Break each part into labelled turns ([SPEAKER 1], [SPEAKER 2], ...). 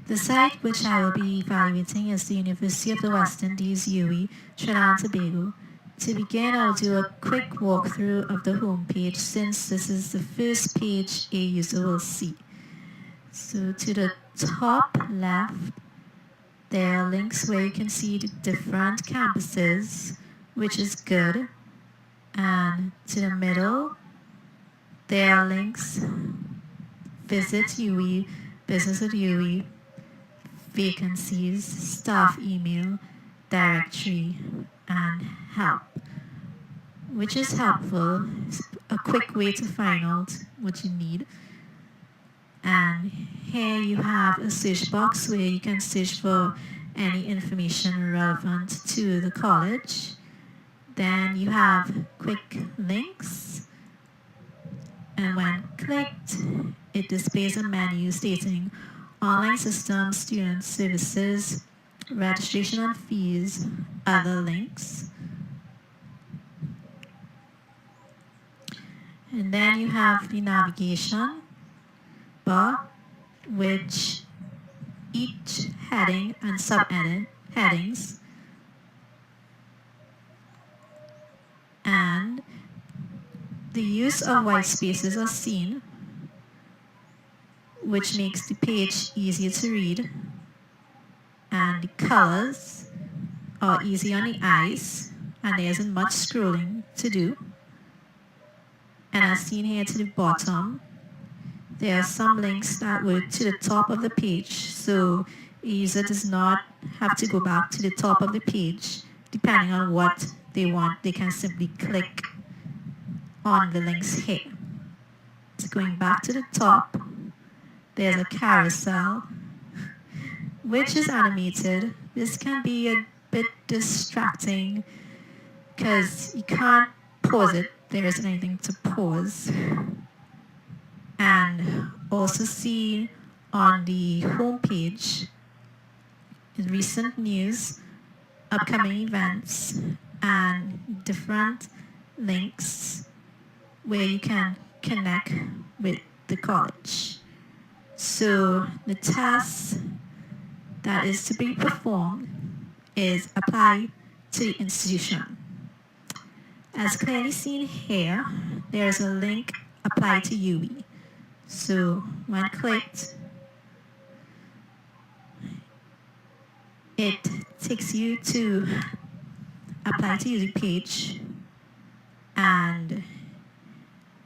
[SPEAKER 1] The site which I will be evaluating is the University of the West Indies, UWI, Trinidad and Tobago. To begin, I'll do a quick walkthrough of the homepage since this is the first page a user will see. So to the top left, there are links where you can see the different campuses, which is good. And to the middle, there are links, visit UWI, business at UWI, vacancies, staff email, directory, and help, which is helpful. It's a quick way to find out what you need. And here you have a search box where you can search for any information relevant to the college. Then you have quick links, and when clicked, it displays a menu stating online systems, student services, registration and fees, other links. And then you have the navigation bar, which each heading and subheadings, and the use of white spaces are seen, which makes the page easier to read, and the colors are easy on the eyes, and there isn't much scrolling to do. And as seen here to the bottom, there are some links that were to the top of the page, so a user does not have to go back to the top of the page. Depending on what they want, they can simply click on the links here. So going back to the top, there's a carousel, which is animated. This can be a bit distracting because you can't pause it. There isn't anything to pause. And also seen on the home page is recent news, upcoming events, and different links where you can connect with the college. So the task that is to be performed is apply to the institution. As clearly seen here, there is a link apply to UWI. So when clicked, it takes you to apply to UWI page, and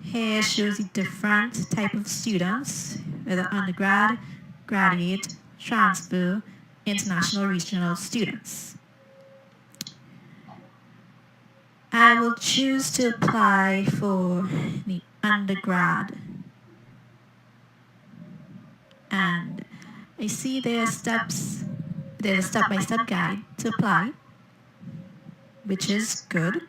[SPEAKER 1] here shows the different type of students, whether undergrad, graduate, transfer, international, regional students. I will choose to apply for the undergrad. And I see there's a step-by-step guide to apply, which is good.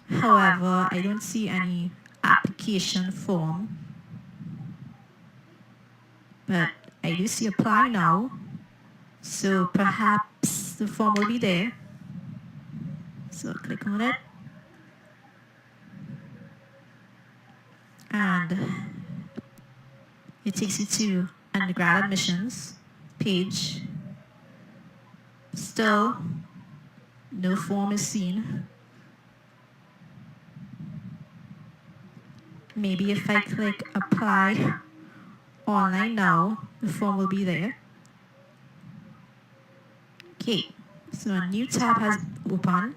[SPEAKER 1] However, I don't see any application form, but I do see apply now, so perhaps the form will be there. So click on it, and it takes you to undergrad admissions page. Still, no form is seen. Maybe if I click apply online now, the form will be there. Okay, so a new tab has opened,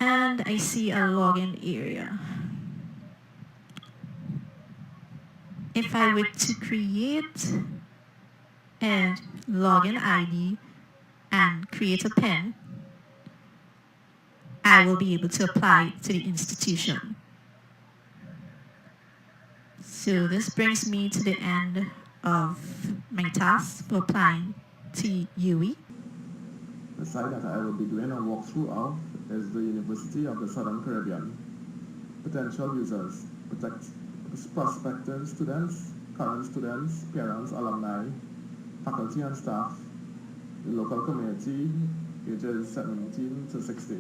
[SPEAKER 1] and I see a login area. If I were to create a login ID and create a PIN, I will be able to apply to the institution. So this brings me to the end of my task for applying to UWI.
[SPEAKER 2] The site that I will be doing a walkthrough of is the University of the Southern Caribbean. Potential users, prospective students, current students, parents, alumni, faculty and staff, the local community, ages 17 to 60.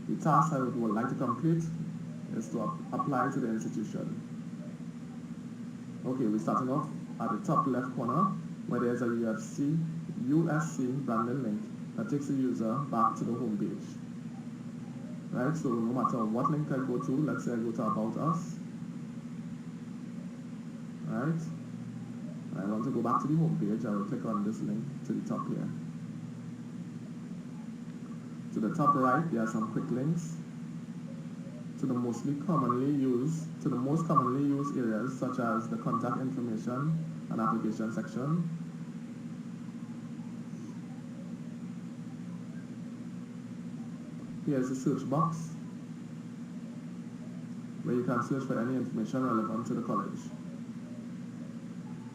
[SPEAKER 2] The task I would like to complete is to apply to the institution. Okay, we're starting off at the top left corner where there's a USC branded link that takes the user back to the home page. Right, so no matter what link I go to, let's say I go to About Us, right, I want to go back to the home page, I will click on this link to the top here. To the top right, there are some quick links to the most commonly used areas such as the contact information and application section. Here's the search box where you can search for any information relevant to the college.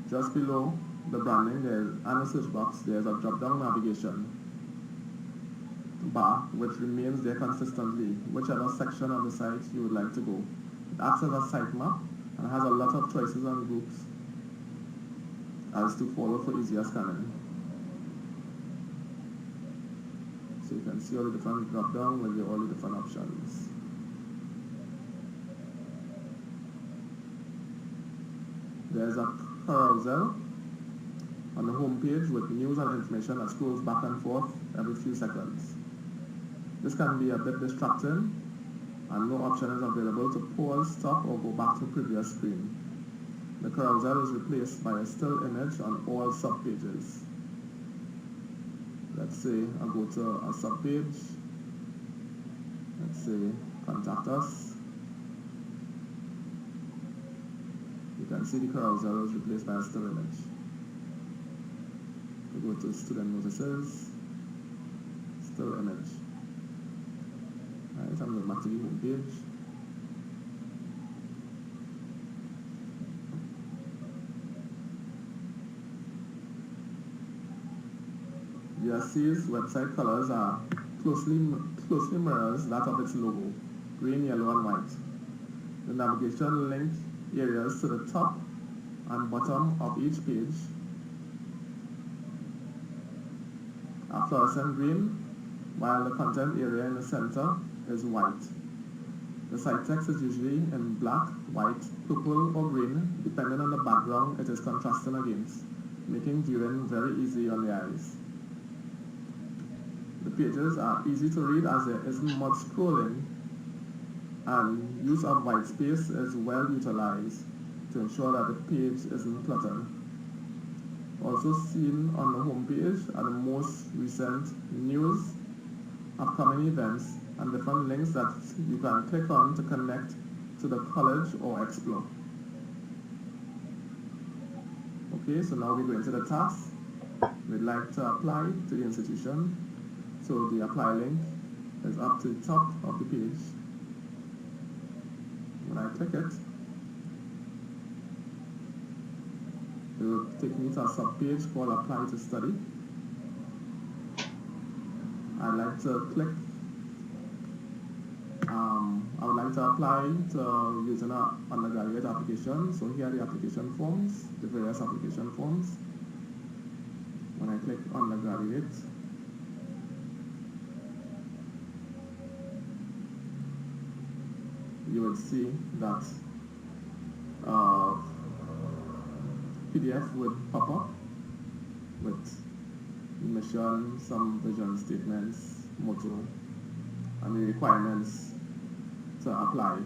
[SPEAKER 2] Just below the branding and the search box, there's a drop-down navigation bar which remains there consistently, whichever section of the site you would like to go. It acts as a sitemap and has a lot of choices and groups as to follow for easier scanning. So you can see all the different drop-down with all the different options. There's a carousel on the home page with news and information that scrolls back and forth every few seconds. This can be a bit distracting, and no option is available to pause, stop, or go back to previous screen. The carousel is replaced by a still image on all subpages. Let's say I go to a subpage. Let's say Contact Us. You can see the carousel is replaced by a still image. We go to Student Notices, still image. Alright, I'm going back to the home page. USC's website colors are closely mirrors that of its logo, green, yellow, and white. The navigation link areas to the top and bottom of each page are fluorescent green, while the content area in the center is white. The site text is usually in black, white, purple, or green, depending on the background it is contrasting against, making viewing very easy on the eyes. The pages are easy to read as there isn't much scrolling, and use of white space is well utilized to ensure that the page isn't cluttered. Also seen on the home page are the most recent news, upcoming events, and different links that you can click on to connect to the college or explore. Okay, so now we go into the task. We'd like to apply to the institution. So the apply link is up to the top of the page. When I click it, it will take me to a sub-page called Apply to Study. I'd like to click, I would like to apply to using an undergraduate application. So here are the application forms, the various application forms. When I click undergraduate, you will see that PDF would pop up with mission, some vision statements, motto, and the requirements to apply.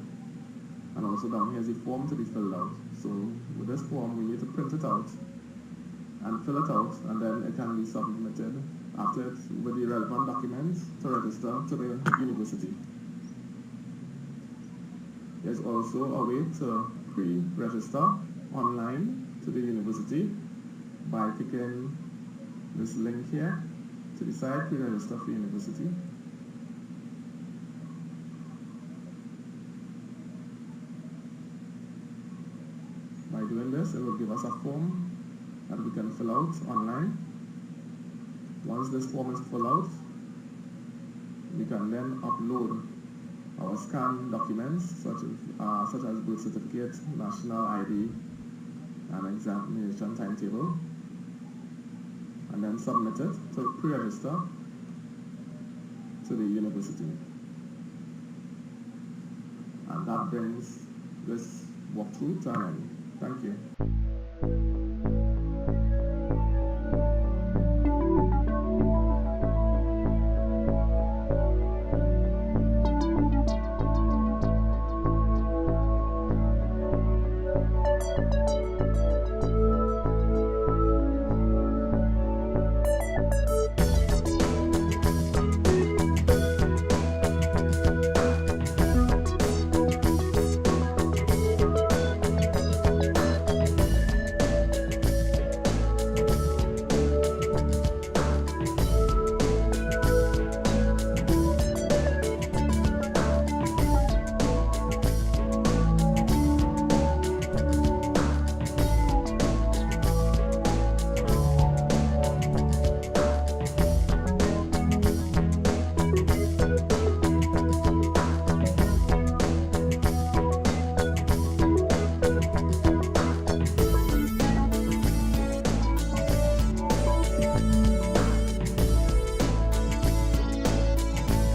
[SPEAKER 2] And also down here is the form to be filled out. So with this form, we need to print it out and fill it out, and then it can be submitted after it with the relevant documents to register to the university. There's also a way to pre-register online to the university by clicking this link here to the site, pre-register for university. By doing this, it will give us a form that we can fill out online. Once this form is filled out, we can then upload our scanned documents such as birth certificate, national ID, and examination timetable, and then submit it to pre-register to the university. And that brings this walkthrough to an end. Thank you.